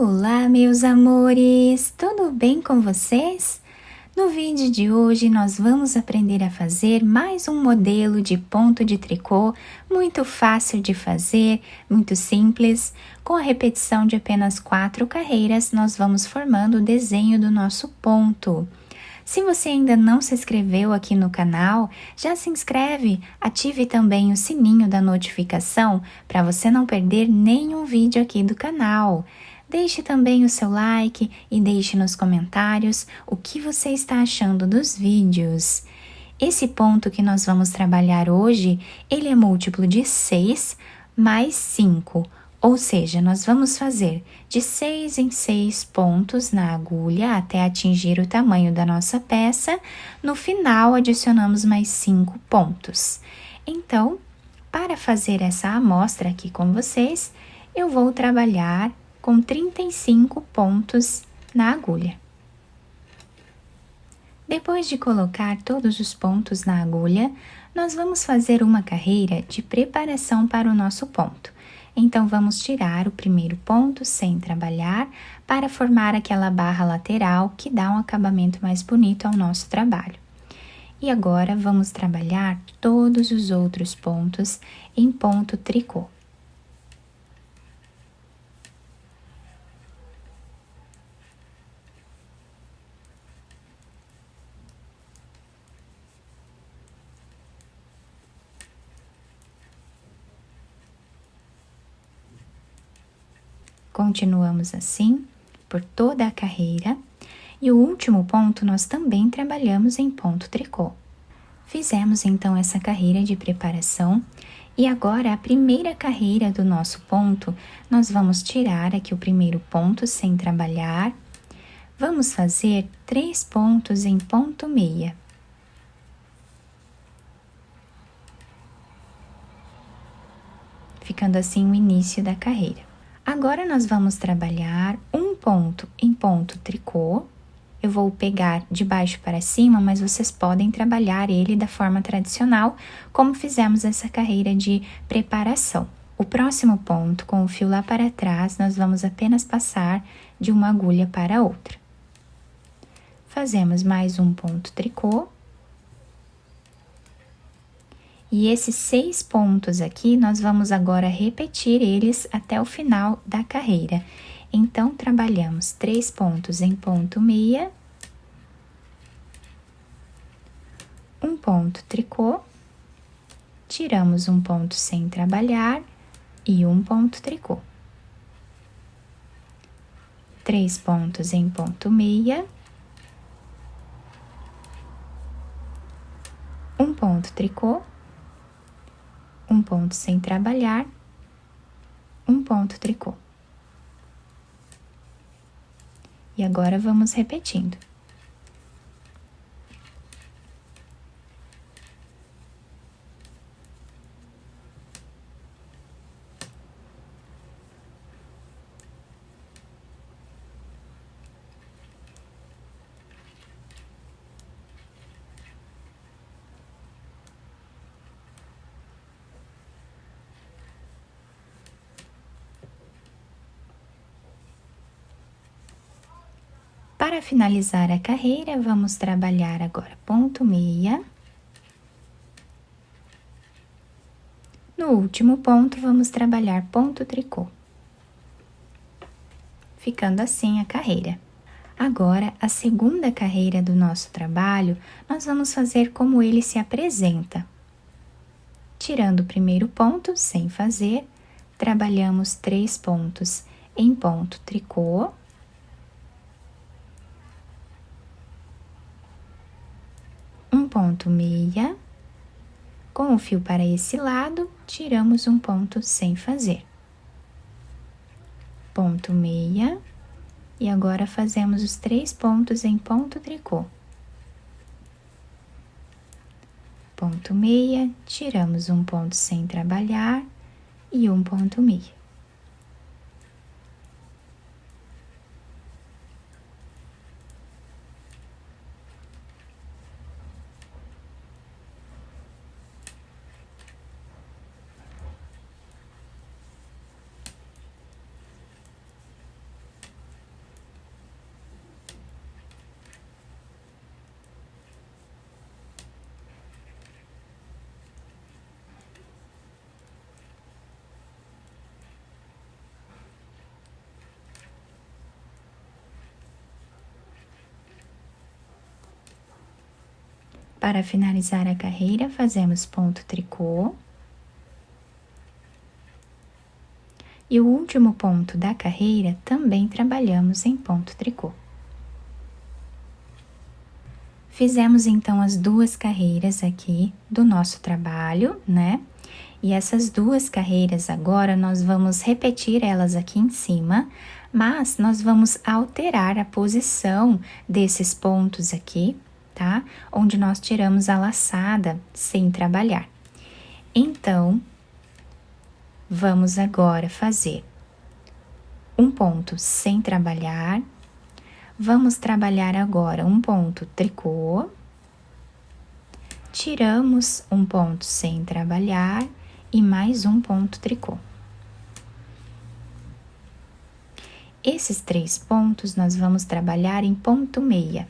Olá, meus amores! Tudo bem com vocês? No vídeo de hoje nós vamos aprender a fazer mais um modelo de ponto de tricô muito fácil de fazer, muito simples. Com a repetição de apenas 4 carreiras, nós vamos formando o desenho do nosso ponto. Se você ainda não se inscreveu aqui no canal, já se inscreve, ative também o sininho da notificação para você não perder nenhum vídeo aqui do canal. Deixe também o seu like e deixe nos comentários o que você está achando dos vídeos. Esse ponto que nós vamos trabalhar hoje, ele é múltiplo de 6 mais 5. Ou seja, nós vamos fazer de 6 em 6 pontos na agulha até atingir o tamanho da nossa peça. No final, adicionamos mais 5 pontos. Então, para fazer essa amostra aqui com vocês, eu vou trabalhar com 35 pontos na agulha. Depois de colocar todos os pontos na agulha, nós vamos fazer uma carreira de preparação para o nosso ponto. Então, vamos tirar o primeiro ponto sem trabalhar para formar aquela barra lateral que dá um acabamento mais bonito ao nosso trabalho. E agora, vamos trabalhar todos os outros pontos em ponto tricô. Continuamos assim por toda a carreira e o último ponto nós também trabalhamos em ponto tricô. Fizemos então essa carreira de preparação e agora a primeira carreira do nosso ponto, nós vamos tirar aqui o primeiro ponto sem trabalhar. Vamos fazer 3 pontos em ponto meia. Ficando assim o início da carreira. Agora, nós vamos trabalhar um ponto em ponto tricô. Eu vou pegar de baixo para cima, mas vocês podem trabalhar ele da forma tradicional, como fizemos essa carreira de preparação. O próximo ponto, com o fio lá para trás, nós vamos apenas passar de uma agulha para outra. Fazemos mais um ponto tricô. E esses 6 pontos aqui, nós vamos agora repetir eles até o final da carreira. Então, trabalhamos 3 pontos em ponto meia, um ponto tricô, tiramos um ponto sem trabalhar e um ponto tricô. 3 pontos em ponto meia, um ponto tricô, um ponto sem trabalhar, um ponto tricô. E agora, vamos repetindo. Para finalizar a carreira, vamos trabalhar agora ponto meia. No último ponto, vamos trabalhar ponto tricô. Ficando assim a carreira. Agora, a segunda carreira do nosso trabalho, nós vamos fazer como ele se apresenta. Tirando o primeiro ponto, sem fazer, trabalhamos 3 pontos em ponto tricô. Um ponto meia, com o fio para esse lado, tiramos um ponto sem fazer. Ponto meia, e agora fazemos os 3 pontos em ponto tricô. Ponto meia, tiramos um ponto sem trabalhar e um ponto meia. Para finalizar a carreira, fazemos ponto tricô. E o último ponto da carreira também trabalhamos em ponto tricô. Fizemos então as duas carreiras aqui do nosso trabalho, né? E essas duas carreiras agora nós vamos repetir elas aqui em cima, mas nós vamos alterar a posição desses pontos aqui, tá? Onde nós tiramos a laçada sem trabalhar. Então, vamos agora fazer um ponto sem trabalhar. Vamos trabalhar agora um ponto tricô, tiramos um ponto sem trabalhar e mais um ponto tricô. Esses 3 pontos nós vamos trabalhar em ponto meia.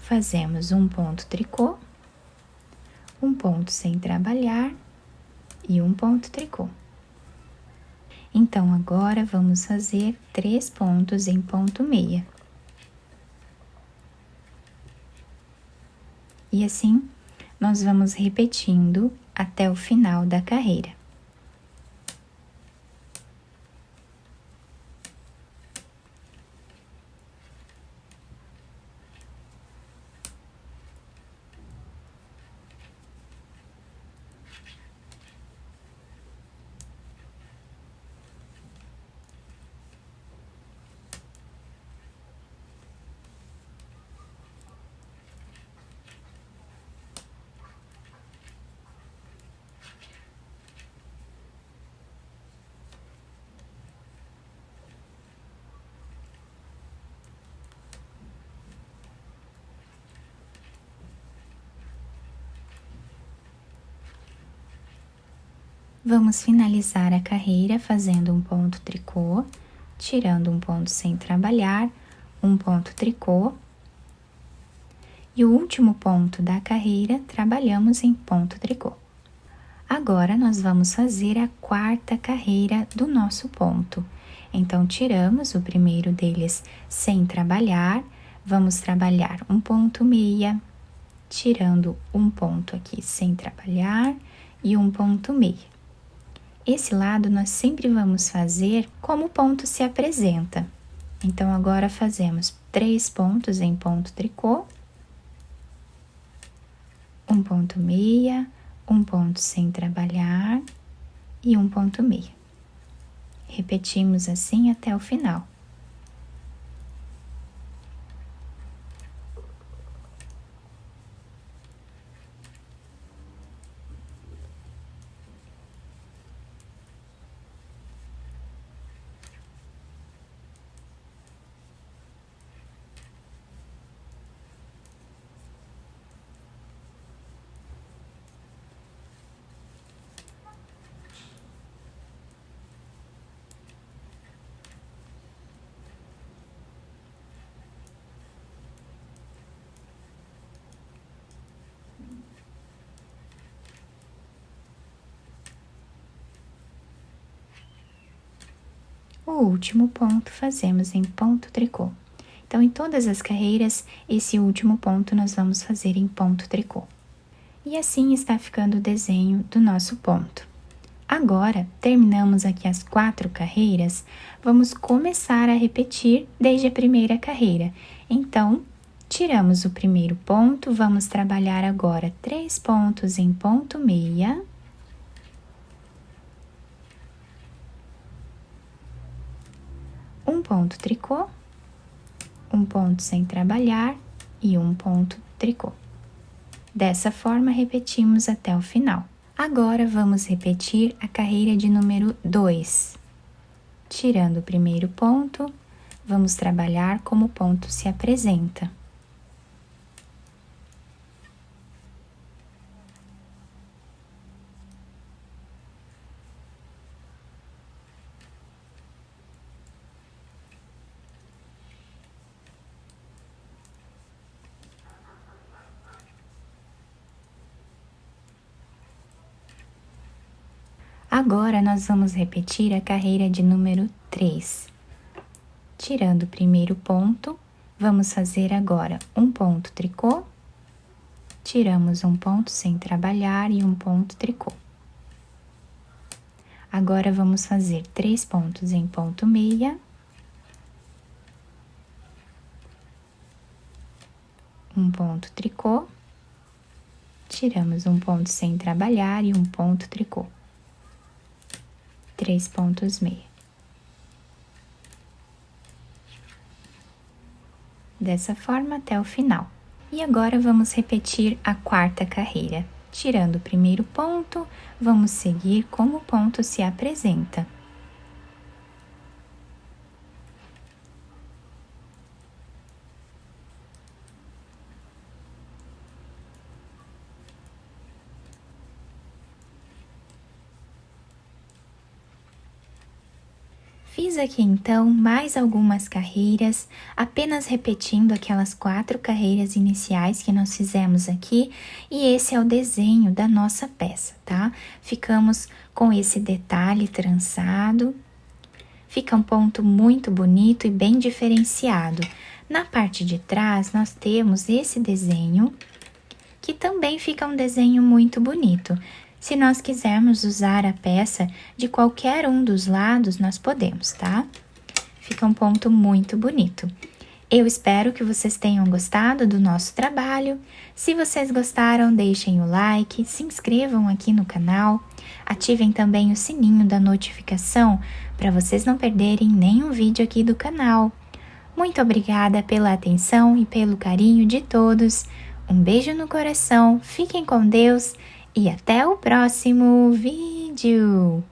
Fazemos um ponto tricô, um ponto sem trabalhar e um ponto tricô. Então, agora vamos fazer 3 pontos em ponto meia. E assim, nós vamos repetindo até o final da carreira. Vamos finalizar a carreira fazendo um ponto tricô, tirando um ponto sem trabalhar, um ponto tricô. E o último ponto da carreira, trabalhamos em ponto tricô. Agora, nós vamos fazer a 4ª carreira do nosso ponto. Então, tiramos o primeiro deles sem trabalhar, vamos trabalhar um ponto meia, tirando um ponto aqui sem trabalhar e um ponto meia. Esse lado nós sempre vamos fazer como o ponto se apresenta. Então, agora fazemos 3 pontos em ponto tricô, um ponto meia, um ponto sem trabalhar e um ponto meia. Repetimos assim até o final. O último ponto fazemos em ponto tricô. Então, em todas as carreiras, esse último ponto nós vamos fazer em ponto tricô. E assim está ficando o desenho do nosso ponto. Agora, terminamos aqui as 4 carreiras, vamos começar a repetir desde a primeira carreira. Então, tiramos o primeiro ponto, vamos trabalhar agora 3 pontos em ponto meia. Um ponto tricô, um ponto sem trabalhar e um ponto tricô. Dessa forma, repetimos até o final. Agora, vamos repetir a carreira de número 2. Tirando o primeiro ponto, vamos trabalhar como o ponto se apresenta. Agora, nós vamos repetir a carreira de número 3. Tirando o primeiro ponto, vamos fazer agora um ponto tricô, tiramos um ponto sem trabalhar e um ponto tricô. Agora, vamos fazer 3 pontos em ponto meia, um ponto tricô, tiramos um ponto sem trabalhar e um ponto tricô. 3 pontos meia. Dessa forma até o final. E agora vamos repetir a quarta carreira. Tirando o primeiro ponto, vamos seguir como o ponto se apresenta. Fiz aqui então mais algumas carreiras, apenas repetindo aquelas 4 carreiras iniciais que nós fizemos aqui, e esse é o desenho da nossa peça, tá? Ficamos com esse detalhe trançado, fica um ponto muito bonito e bem diferenciado. Na parte de trás, nós temos esse desenho, que também fica um desenho muito bonito. Se nós quisermos usar a peça de qualquer um dos lados, nós podemos, tá? Fica um ponto muito bonito. Eu espero que vocês tenham gostado do nosso trabalho. Se vocês gostaram, deixem o like, se inscrevam aqui no canal, ativem também o sininho da notificação para vocês não perderem nenhum vídeo aqui do canal. Muito obrigada pela atenção e pelo carinho de todos. Um beijo no coração, fiquem com Deus e até o próximo vídeo!